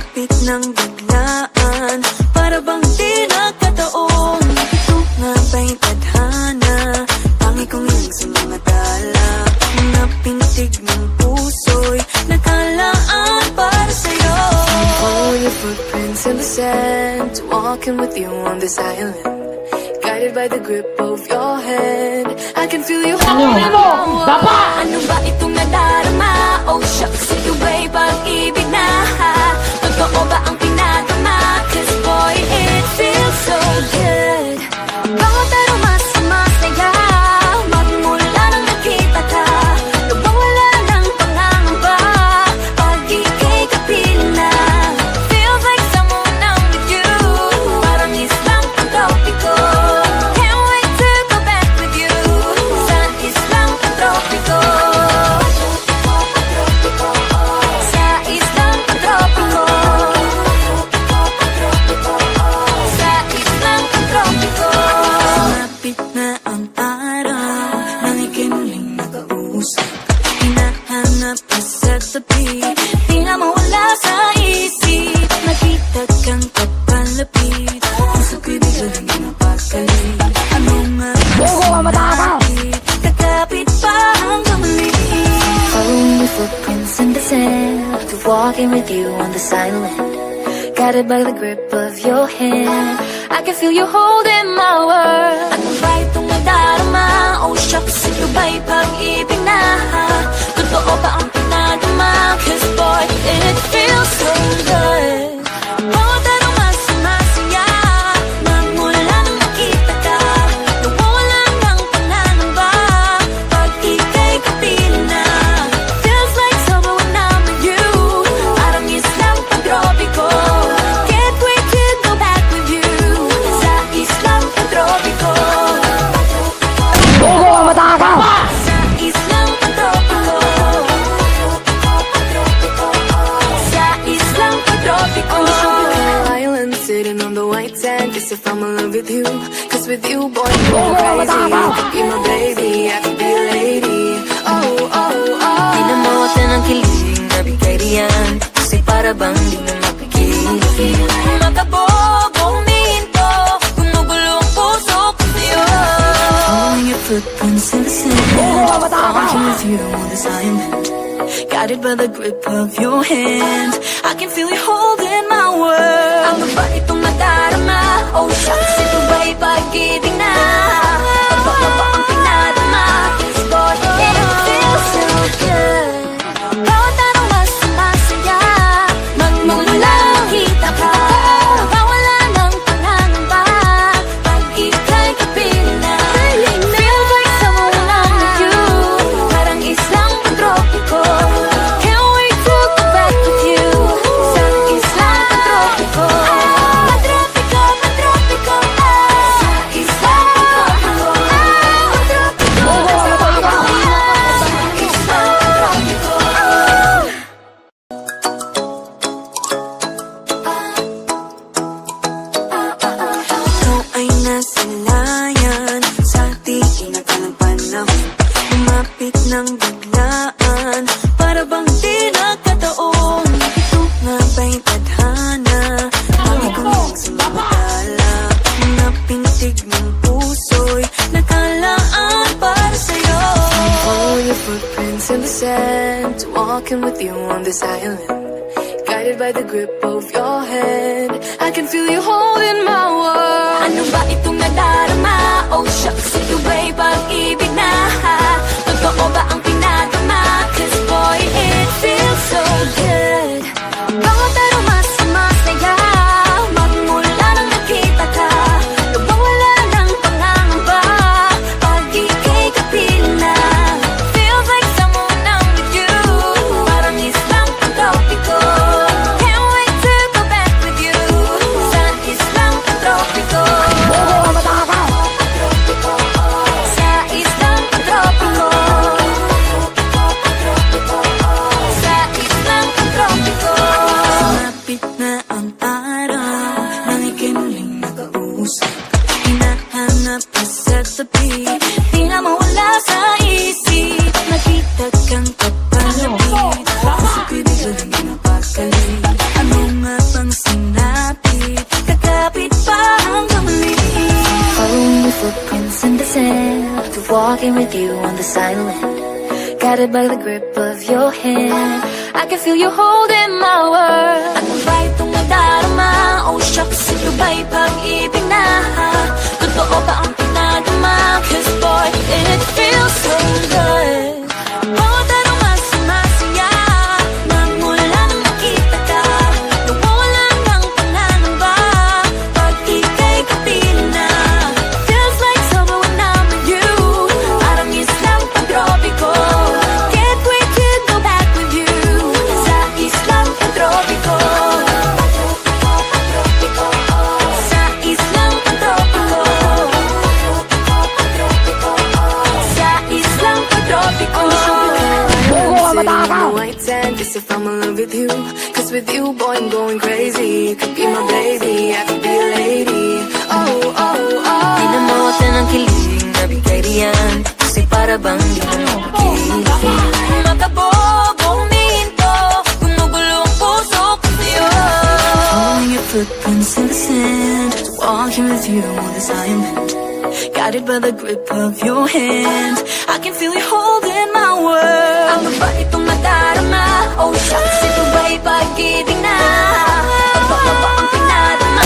Lumapit ng biglaan, para bang di nagkataon. Ito nga ba'y tadhana, tangi kong ilang sa mga tala. Mga pintig ng puso'y nakalaan para sa'yo. Follow your footprints in the sand, walking with you on this island, guided by the grip of your hand. I can feel you holding me. Ano ba itong nadarama? Oh shucks, ito ba'y pag-ibig na? Totoo ba ang pinagama? Cause boy, it feels so good. Bawat aroma sumasaya, magmula nang nakita ka. Nawawala ng pangangamba, pag ika'y kapiling na. Feels like someone I'm with you, parang islang pantropiko. Can't wait to go back with you, sa islang pantropiko. Sa islang pantropiko. Sa islang pantropiko. Malapit na ang araw, nang ika'y muling nakausap. Hinahanap ka sa tabi, di na mawala sa isip. Nakita kang kapalapit, puso ko'y bigla lang napakalit. Ano nga bakit kakapit pa hanggang muli? Following your footprints in the sand, walking with you on this island, guided by the grip of your hand. I can feel you holding my world. Ano ba itong nadarama? Oh shucks, ito ba'y pag-ibig na? Totoo ba ang pinagama? Cause boy, it feels so good. Bawat aroma sumasaya, magmula nang nakita ka. Nawawala ng pangangamba, pag ika'y kapiling na. Feels like summer when I'm with you, parang islang pantropiko. Can't wait to go back with you, sa islang pantropiko. Sa islang pantropiko. Sa islang pantropiko. Island sitting on the white sand, guess if I'm in love with you, cause with you, boy, I'm going crazy. You could be my baby, I could be a lady. Oh, oh, oh. Di na mawata ng kilig, nabigay riyan, kasi para bang di na mapigil. Makabogong minto, gumugulo ang puso ko sa'yo. Following your footprints in the sand, walking with you on this island, guided by the grip of your hand. I can feel you holding my world. Ano ba itong nadarama? Oh shucks, ito ba'y pag-ibig na? Totoo ba ang pinadama? Cause boy, it feels so good. Bawat aroma sumasaya, magmula nang nakita ka. Nawawala ng pangangamba, pag ika'y kapiling na. Feels like someone I'm with you, parang islang pantropiko. Can't wait to go back with you, sa islang pantropiko. Pantropiko, pantropiko, sa islang pantropiko. Pantropiko, sa islang pantropiko. Ikaw ay nasa layan, sa tingin na ng panahon. Lumapit ng biglaan, para bang di nagkataon. Ito nga ba'y tadhana, tangi kong ilang sa mga tala. Mga pintig ng puso'y nakalaan para sa'yo. Follow your footprints in the sand, walking with you on this island, guided by the grip of your hand. I can feel you holding my world. Ano ba itong nadarama? Oh shucks, ito ba'y pag-ibig na? Totoo ba ang pinagama? Cause boy, it feels so good. Bawat aroma sumasaya, magmula nang nakita ka. Nawawala ng pangangamba, pag ika'y kapiling na. Feels like someone I'm with you, parang islang pantropiko. Can't wait to go back with you, sa islang pantropiko. Sa islang pantropiko. Sa islang pantropiko. Malapit na ang araw, nang ika'y muling nakausap. Hinahanap ka sa tabi, di na mawala sa isip. Nakita kang kapalapit, puso ko'y bigla lang napakalit. Ano nga with you on the silent. Guided by the grip of your hand, I can feel you holding my world. Ano ba itong nadarama? Oh shucks, ito ba'y pag-ibig na? Totoo ba ang pinadama? Cause boy, it feels so good. Bawat araw mas sumasaya nang mula nang nakita ka. Nawawala ng pananamba pag ika'y kapiling na. Feels like summer when I'm with you. Parang islang pantropiko. Can't wait to go back with you sa islang pantropiko. Sa islang pantropiko. Sa islang pantropiko. White sand, just if I'm in love with you. Cause with you, boy, I'm going crazy. You could be my baby, I could be a lady. Oh, oh, oh. Pinamuta ng kilig na bigay riyan kasi para bang di mo makilig. Makabog, huminto, gumugulo ang puso ko sa'yo. Following your footprints in the sand, walking with you on this island. Guided by the grip of your hand, I can feel you holding my world. Ano ba itong nadarama? Oh shucks, ito ba'y pag-ibig na? Ano ba ang pinadama?